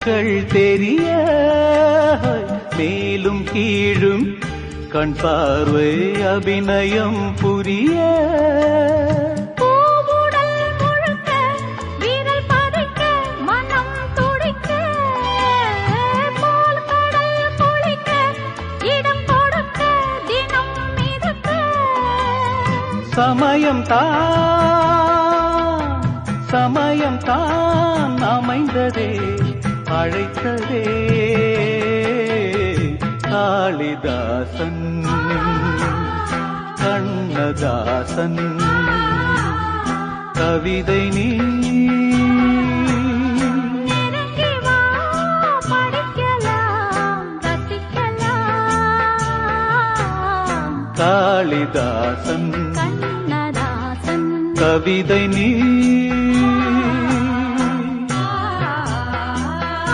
கண்கள் தெரிய மேலும் கீழும் கண் பார்வை அபிநயம் புரிய சமயம் தான் அமைந்ததே அழைத்ததே காளிதாசன் கண்ணதாசன் கவிதை நீ காளிதாசன் கவிதை நீ